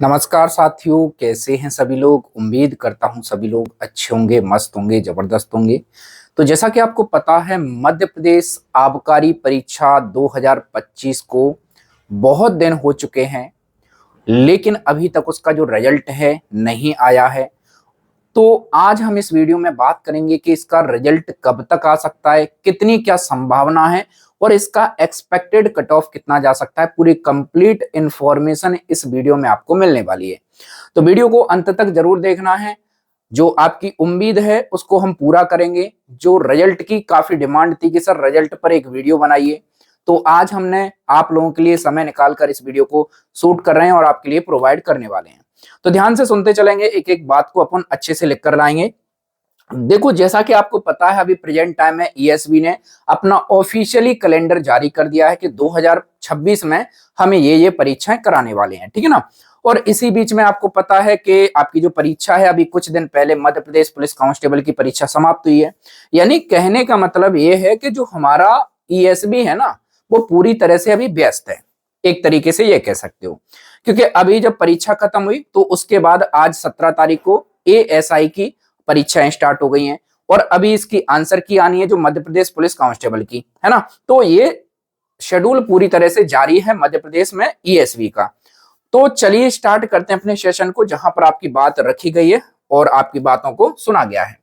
नमस्कार साथियों, कैसे हैं सभी लोग। उम्मीद करता हूं सभी लोग अच्छे होंगे, मस्त होंगे, जबरदस्त होंगे। तो जैसा कि आपको पता है, मध्य प्रदेश आबकारी परीक्षा 2025 को बहुत दिन हो चुके हैं, लेकिन अभी तक उसका जो रिजल्ट है नहीं आया है। तो आज हम इस वीडियो में बात करेंगे कि इसका रिजल्ट कब तक आ सकता है, कितनी क्या संभावना है और इसका एक्सपेक्टेड कट ऑफ कितना जा सकता है। पूरी कंप्लीट इंफॉर्मेशन इस वीडियो में आपको मिलने वाली है, तो वीडियो को अंत तक जरूर देखना है। जो आपकी उम्मीद है उसको हम पूरा करेंगे। जो रिजल्ट की काफी डिमांड थी कि सर रिजल्ट पर एक वीडियो बनाइए, तो आज हमने आप लोगों के लिए समय निकालकर इस वीडियो को शूट कर रहे हैं और आपके लिए प्रोवाइड करने वाले हैं। तो ध्यान से सुनते चलेंगे, एक एक बात को अपन अच्छे से लिख कर लाएंगे। देखो, जैसा कि आपको पता है, अभी प्रेजेंट टाइम में ईएसबी ने अपना ऑफिशियली कैलेंडर जारी कर दिया है कि 2026 में हमें ये परीक्षाएं कराने वाले हैं, ठीक है ना। और इसी बीच में आपको पता है कि आपकी जो परीक्षा है, अभी कुछ दिन पहले मध्य प्रदेश पुलिस कांस्टेबल की परीक्षा समाप्त हुई है। यानी कहने का मतलब ये है कि जो हमारा ईएसबी है ना, वो पूरी तरह से अभी व्यस्त है, एक तरीके से ये कह सकते हो। क्योंकि अभी जब परीक्षा खत्म हुई तो उसके बाद आज 17 तारीख को एएसआई की परीक्षाएं स्टार्ट हो गई हैं, और अभी इसकी आंसर की आनी है जो मध्य प्रदेश पुलिस कांस्टेबल की है ना। तो ये शेड्यूल पूरी तरह से जारी है मध्य प्रदेश में ईएसवी का। तो चलिए स्टार्ट करते हैं अपने सेशन को, जहां पर आपकी बात रखी गई है और आपकी बातों को सुना गया है।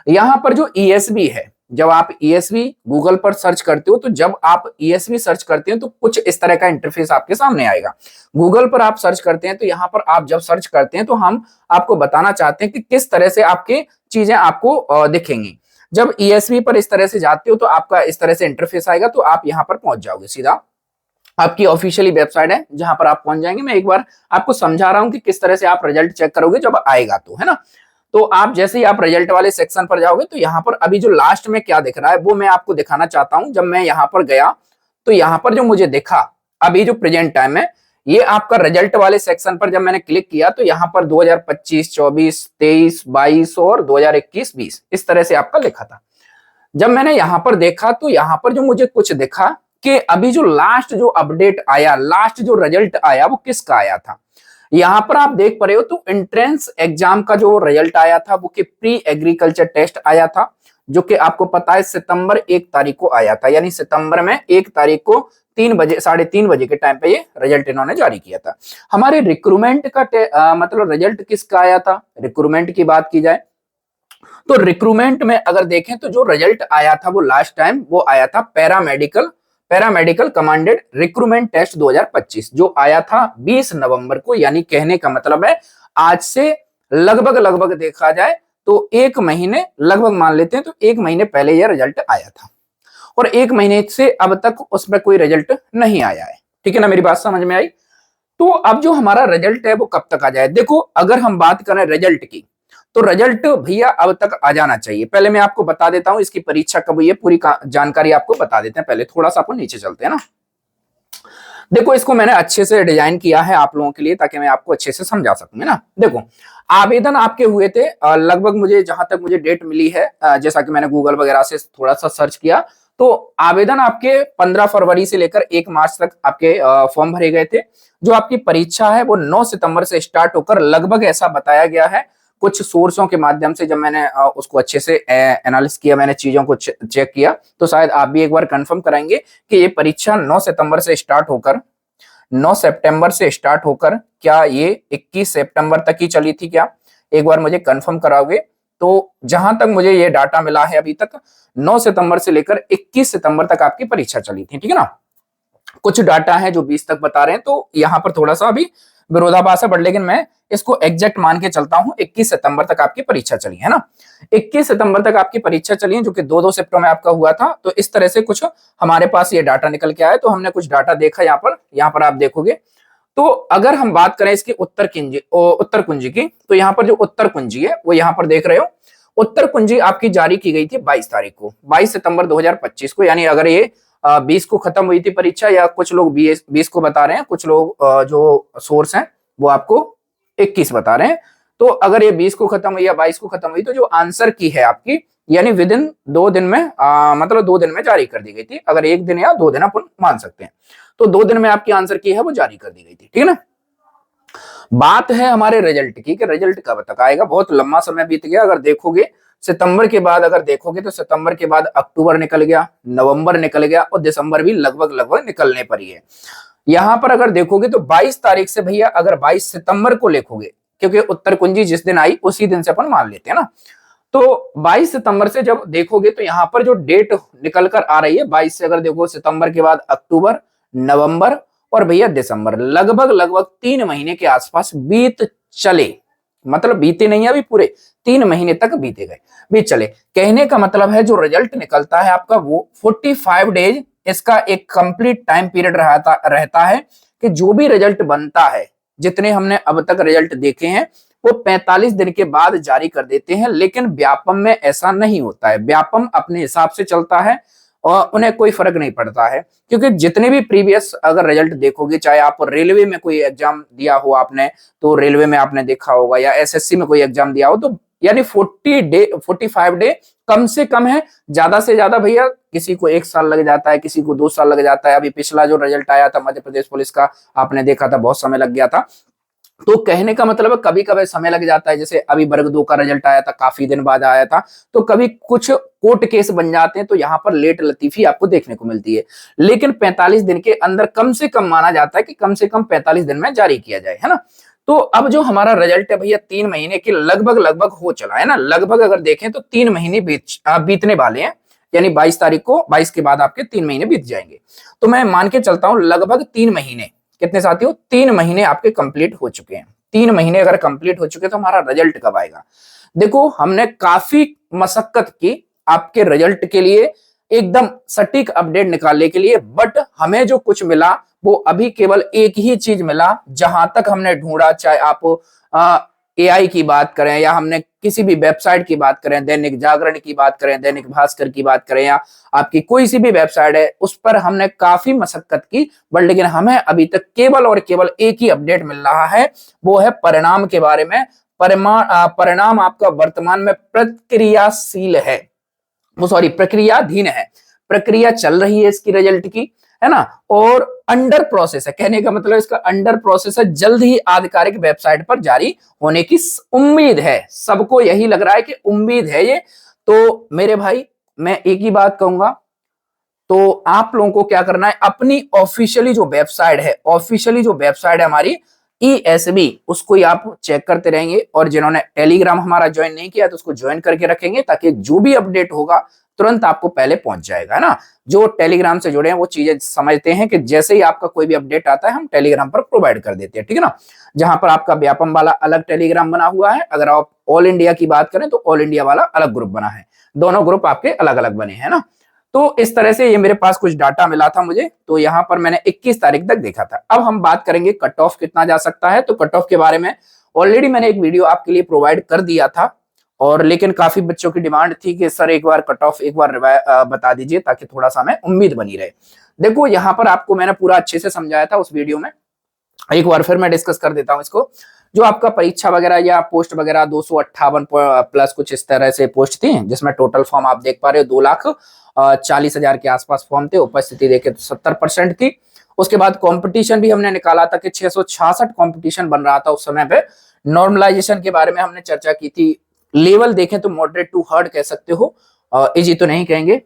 यहां पर जो ईएसबी है, जब आप ईएसबी गूगल पर सर्च करते हो, तो जब आप ईएसबी सर्च करते हैं तो कुछ इस तरह का इंटरफेस आपके सामने आएगा। गूगल पर आप सर्च करते हैं तो यहां पर आप जब सर्च करते हैं तो हम आपको बताना चाहते हैं कि किस तरह से आपकी चीजें आपको दिखेंगी। जब ईएसबी पर इस तरह से जाते हो तो आपका इस तरह से इंटरफेस आएगा, तो आप यहां पर पहुंच जाओगे। सीधा आपकी ऑफिशियली वेबसाइट है जहां पर आप पहुंच जाएंगे। मैं एक बार आपको समझा रहा हूं कि किस तरह से आप रिजल्ट चेक करोगे जब आएगा, तो है ना। तो आप जैसे ही आप रिजल्ट वाले सेक्शन पर जाओगे तो यहाँ पर अभी जो लास्ट में क्या दिख रहा है वो मैं आपको दिखाना चाहता हूं। जब मैं यहाँ पर गया तो यहाँ पर जो मुझे दिखा अभी जो प्रेजेंट टाइम है, ये आपका रिजल्ट वाले सेक्शन पर जब मैंने क्लिक किया तो यहाँ पर 2025, 24, 23, 22 और 2021, 20 इस तरह से आपका लिखा था। जब मैंने यहाँ पर देखा तो यहाँ पर जो मुझे कुछ दिखा कि अभी जो लास्ट जो अपडेट आया, लास्ट जो रिजल्ट आया वो किसका आया था। यहाँ पर आप देख पा रहे हो तो एंट्रेंस एग्जाम का जो रिजल्ट आया था वो कि प्री एग्रीकल्चर टेस्ट आया था, जो कि आपको पता है सितंबर 1 तारीख को आया था। यानी सितंबर में 1 तारीख को 3 बजे, 3:30 बजे के टाइम पे ये रिजल्ट इन्होंने जारी किया था। हमारे रिक्रूटमेंट का मतलब रिजल्ट किसका आया था। रिक्रूटमेंट की बात की जाए तो रिक्रूटमेंट में अगर देखें तो जो रिजल्ट आया था वो लास्ट टाइम वो आया था पैरामेडिकल कमांडेड रिक्रूटमेंट टेस्ट 2025, जो आया था 20 नवंबर को। यानी कहने का मतलब है आज से लगभग देखा जाए तो एक महीने, लगभग मान लेते हैं तो एक महीने पहले यह रिजल्ट आया था, और एक महीने से अब तक उसमें कोई रिजल्ट नहीं आया है। ठीक है ना, मेरी बात समझ में आई। तो अब जो हमारा रिजल्ट है वो कब तक आ जाए। देखो, अगर हम बात करें रिजल्ट की तो रिजल्ट भैया अब तक आ जाना चाहिए। पहले मैं आपको बता देता हूं इसकी परीक्षा कब हुई है, पूरी जानकारी आपको बता देते हैं। पहले थोड़ा सा अपन नीचे चलते हैं ना। देखो, इसको मैंने अच्छे से डिजाइन किया है आप लोगों के लिए ताकि मैं आपको अच्छे से समझा सकूं, है ना। देखो, आवेदन आपके हुए थे लगभग, मुझे जहां तक मुझे डेट मिली है, जैसा कि मैंने गूगल वगैरह से थोड़ा सा सर्च किया, तो आवेदन आपके 15 फरवरी से लेकर 1 मार्च तक आपके फॉर्म भरे गए थे। जो आपकी परीक्षा है वो 9 सितंबर से स्टार्ट होकर, लगभग ऐसा बताया गया है कुछ सोर्सों के माध्यम से, जब मैंने उसको अच्छे से एनालिसिस किया, मैंने चीजों को चेक किया, तो शायद आप भी एक बार कंफर्म कराएंगे कि ये परीक्षा 9 सितंबर से स्टार्ट होकर 9 सितंबर से स्टार्ट होकर क्या ये 21 सितंबर तक ही चली थी क्या, एक बार मुझे कंफर्म कराओगे। तो जहां तक मुझे ये डाटा मिला है अभी तक 9 सितंबर से लेकर 21 सितंबर तक आपकी परीक्षा चली थी, ठीक है ना। कुछ डाटा है जो 20 तक बता रहे हैं, तो यहाँ पर थोड़ा सा अभी विरोधाभास है, बट लेकिन मैं इसको एग्जैक्ट मान के चलता हूं। 21 सितंबर तक आपकी परीक्षा चली है ना, 21 सितंबर तक आपकी परीक्षा चली है, जो कि 2-2 शिफ्टों में आपका हुआ था। तो इस तरह से कुछ हमारे पास ये डाटा निकल के आया, तो हमने कुछ डाटा देखा यहाँ पर आप देखोगे। तो अगर हम बात करें इसकी उत्तर कुंजी की, तो यहाँ पर जो उत्तर कुंजी है वो यहाँ पर देख रहे हो। उत्तर कुंजी आपकी जारी की गई थी 22 तारीख को, 22 सितंबर 2025 को। यानी अगर ये 20 को खत्म हुई थी परीक्षा, या कुछ लोग 20 को बता रहे हैं, कुछ लोग जो सोर्स हैं वो आपको 21 बता रहे हैं। तो अगर ये 20 को खत्म हुई या 22 को खत्म हुई, तो जो आंसर की है आपकी, यानी विद इन 2 दिन में, मतलब 2 दिन में जारी कर दी गई थी। अगर 1 दिन या 2 दिन अपन मान सकते हैं, तो 2 दिन में आपकी आंसर की है वो जारी कर दी गई थी, ठीक है ना। बात है हमारे रिजल्ट की कि रिजल्ट कब तक आएगा। बहुत लंबा समय बीत गया। अगर देखोगे सितंबर के बाद, अगर देखोगे तो सितंबर के बाद अक्टूबर निकल गया, नवंबर निकल गया और दिसंबर भी लगभग लगभग निकलने पर ही है। यहां पर अगर देखोगे तो 22 तारीख से भैया, अगर 22 सितंबर को देखोगे, क्योंकि उत्तर कुंजी जिस दिन आई उसी दिन से अपन मान लेते हैं ना, तो 22 सितंबर से जब देखोगे तो यहां पर जो डेट निकल कर आ रही है 22 से, अगर देखो सितंबर के बाद अक्टूबर, नवंबर और भैया दिसंबर, लगभग लगभग 3 महीने के आसपास बीत चले। मतलब बीते नहीं, अभी पूरे 3 महीने तक बीते गए, बीत चले। कहने का मतलब है जो रिजल्ट निकलता है आपका वो 45 डेज इसका एक कंप्लीट टाइम पीरियड रहता है कि जो भी रिजल्ट बनता है, जितने हमने अब तक रिजल्ट देखे हैं वो 45 दिन के बाद जारी कर देते हैं। लेकिन व्यापम में ऐसा नहीं होता है। व्यापम अपने हिसाब से चलता है और उन्हें कोई फर्क नहीं पड़ता है, क्योंकि जितने भी प्रीवियस अगर रिजल्ट देखोगे, चाहे आप रेलवे में कोई एग्जाम दिया हो आपने, तो रेलवे में आपने देखा होगा, या एसएससी में कोई एग्जाम दिया हो, तो यानी 45 डे कम से कम है। ज्यादा से ज्यादा भैया किसी को 1 साल लग जाता है, किसी को 2 साल लग जाता है। अभी पिछला जो रिजल्ट आया था मध्य प्रदेश पुलिस का, आपने देखा था, बहुत समय लग गया था। तो कहने का मतलब है कभी कभी समय लग जाता है। जैसे अभी वर्ग 2 का रिजल्ट आया था, काफी दिन बाद आया था, तो कभी कुछ कोर्ट केस बन जाते हैं, तो यहाँ पर लेट लतीफी आपको देखने को मिलती है। लेकिन 45 दिन के अंदर कम से कम माना जाता है कि कम से कम 45 दिन में जारी किया जाए, है ना। तो अब जो हमारा रिजल्ट है भैया 3 महीने के लगभग लगभग हो चला है ना। लगभग अगर देखें तो 3 महीने बीतने वाले हैं, यानी 22 तारीख को, 22 के बाद आपके 3 महीने बीत जाएंगे। तो मैं मान के चलता हूं लगभग 3 महीने, कितने साथियों, 3 महीने आपके कंप्लीट हो चुके हैं। 3 महीने अगर कंप्लीट हो चुके तो हमारा रिजल्ट कब आएगा। देखो हमने काफी मशक्कत की आपके रिजल्ट के लिए, एकदम सटीक अपडेट निकालने के लिए, बट हमें जो कुछ मिला वो अभी केवल एक ही चीज मिला। जहां तक हमने ढूंढा, चाहे आप एआई की बात करें या हमने किसी भी वेबसाइट की बात करें, दैनिक जागरण की बात करें, दैनिक भास्कर की बात करें, या आपकी कोई सी भी वेबसाइट है, उस पर हमने काफी मशक्कत की, बट लेकिन हमें अभी तक केवल और केवल एक ही अपडेट मिल रहा है, वो है परिणाम के बारे में। परिणाम आपका वर्तमान में प्रक्रियाशील है, वो सॉरी प्रक्रियाधीन है, प्रक्रिया चल रही है इसकी रिजल्ट की, है ना, और अंडर प्रोसेस है। कहने का मतलब इसका अंडर प्रोसेस है, जल्द ही आधिकारिक वेबसाइट पर जारी होने की उम्मीद है। सबको यही लग रहा है कि उम्मीद है ये। तो मेरे भाई मैं एक ही बात कहूंगा, तो आप लोगों को क्या करना है, अपनी ऑफिशियली जो वेबसाइट है, ऑफिशियली जो वेबसाइट है हमारी ESB, उसको ही आप चेक करते रहेंगे। और जिन्होंने टेलीग्राम हमारा ज्वाइन नहीं किया तो उसको ज्वाइन करके रखेंगे, ताकि जो भी अपडेट होगा तुरंत आपको पहले पहुंच जाएगा, है ना। जो टेलीग्राम से जुड़े हैं वो चीजें समझते हैं कि जैसे ही आपका कोई भी अपडेट आता है हम टेलीग्राम पर प्रोवाइड कर देते हैं, ठीक है ना। जहां पर आपका व्यापम वाला अलग टेलीग्राम बना हुआ है, अगर आप ऑल इंडिया की बात करें तो ऑल इंडिया वाला अलग ग्रुप बना है, दोनों ग्रुप आपके अलग अलग बने हैं ना। तो इस तरह से ये मेरे पास कुछ डाटा मिला था मुझे, तो यहाँ पर मैंने 21 तारीख तक देखा था। अब हम बात करेंगे कट ऑफ कितना जा सकता है। तो कट ऑफ के बारे में ऑलरेडी मैंने एक वीडियो आपके लिए प्रोवाइड कर दिया था, और लेकिन काफी बच्चों की डिमांड थी कि सर एक बार कट ऑफ एक बार बता दीजिए, ताकि थोड़ा सा हमें उम्मीद बनी रहे। देखो यहाँ पर आपको मैंने पूरा अच्छे से समझाया था उस वीडियो में, एक बार फिर मैं डिस्कस कर देता हूँ इसको। जो आपका परीक्षा वगैरह या पोस्ट वगैरह 258 प्लस कुछ इस तरह से पोस्ट थी, जिसमें टोटल फॉर्म आप देख पा रहे हो 2,40,000 के आसपास फॉर्म थे। उपस्थिति देखे तो 70% थी। उसके बाद कंपटीशन भी हमने निकाला था कि 666 कंपटीशन बन रहा था उस समय पे। नॉर्मलाइजेशन के बारे में हमने चर्चा की थी। लेवल देखें तो मॉडरेट टू हार्ड कह सकते हो, इजी तो नहीं कहेंगे।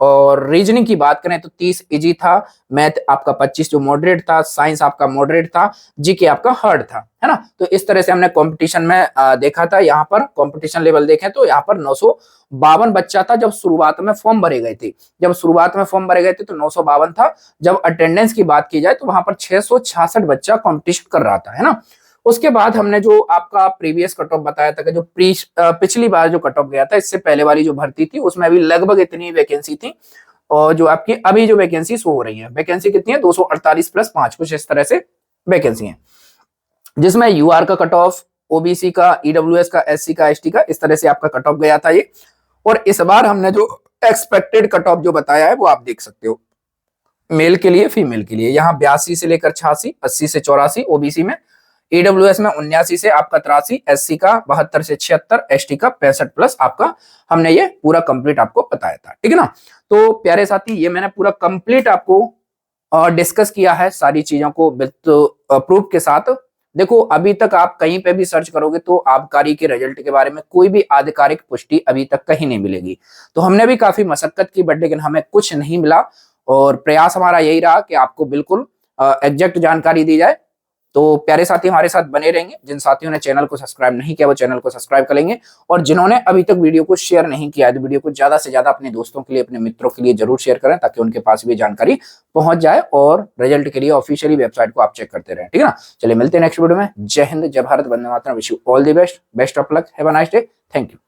और रीजनिंग की बात करें तो 30 इजी था, मैथ आपका 25 जो मॉडरेट था, साइंस आपका मॉडरेट था, जीके आपका हार्ड था, है ना। तो इस तरह से हमने कंपटीशन में देखा था। यहाँ पर कंपटीशन लेवल देखें तो यहाँ पर 952 बच्चा था जब शुरुआत में फॉर्म भरे गए थे। जब शुरुआत में फॉर्म भरे गए थे तो 952 था। जब अटेंडेंस की बात की जाए तो वहां पर 666 बच्चा कॉम्पिटिशन कर रहा था, है ना। उसके बाद हमने जो आपका प्रीवियस कट ऑफ बताया था कि जो पिछली बार जो कट ऑफ गया था, इससे पहले वाली जो भर्ती थी उसमें भी लगभग इतनी वैकेंसी थी। और जो आपकी अभी जो वैकेंसी शो हो रही है, वैकेंसी कितनी है, 248 प्लस 5 कुछ इस तरह से वैकेंसी है, जिसमें यूआर का कट ऑफ, ओबीसी का, ईडब्ल्यूएस का, एससी का, एसटी का, इस तरह से आपका कट ऑफ गया था ये। और इस बार हमने जो एक्सपेक्टेड कट ऑफ जो बताया है वो आप देख सकते हो, मेल के लिए, फीमेल के लिए, यहाँ 82 से लेकर 86, 80 से 84 ओबीसी में, ईडब्ल्यूएस में 79 से आपका 83, एससी का 72 से 76, एसटी का 65 प्लस आपका, हमने ये पूरा कंप्लीट आपको बताया था, ठीक है ना। तो प्यारे साथी ये मैंने पूरा कंप्लीट आपको डिस्कस किया है सारी चीजों को विद प्रूफ के साथ। देखो अभी तक आप कहीं पे भी सर्च करोगे तो आबकारी के रिजल्ट के बारे में कोई भी आधिकारिक पुष्टि अभी तक कहीं नहीं मिलेगी। तो हमने भी काफी मशक्कत की, बट लेकिन हमें कुछ नहीं मिला, और प्रयास हमारा यही रहा कि आपको बिल्कुल एग्जैक्ट जानकारी दी जाए। तो प्यारे साथी हमारे साथ बने रहेंगे। जिन साथियों ने चैनल को सब्सक्राइब नहीं किया वो चैनल को सब्सक्राइब कर लेंगे, और जिन्होंने अभी तक वीडियो को शेयर नहीं किया है तो वीडियो को ज्यादा से ज्यादा अपने दोस्तों के लिए, अपने मित्रों के लिए जरूर शेयर करें, ताकि उनके पास भी जानकारी पहुंच जाए और रिजल्ट के लिए ऑफिशियली वेबसाइट को आप चेक करते रहें। ठीक है ना। चलिए मिलते हैं नेक्स्ट वीडियो में। Jai Hind, Jai Bharat, Vande Mataram. Wish you all the best, best of luck, have a nice day, thank you.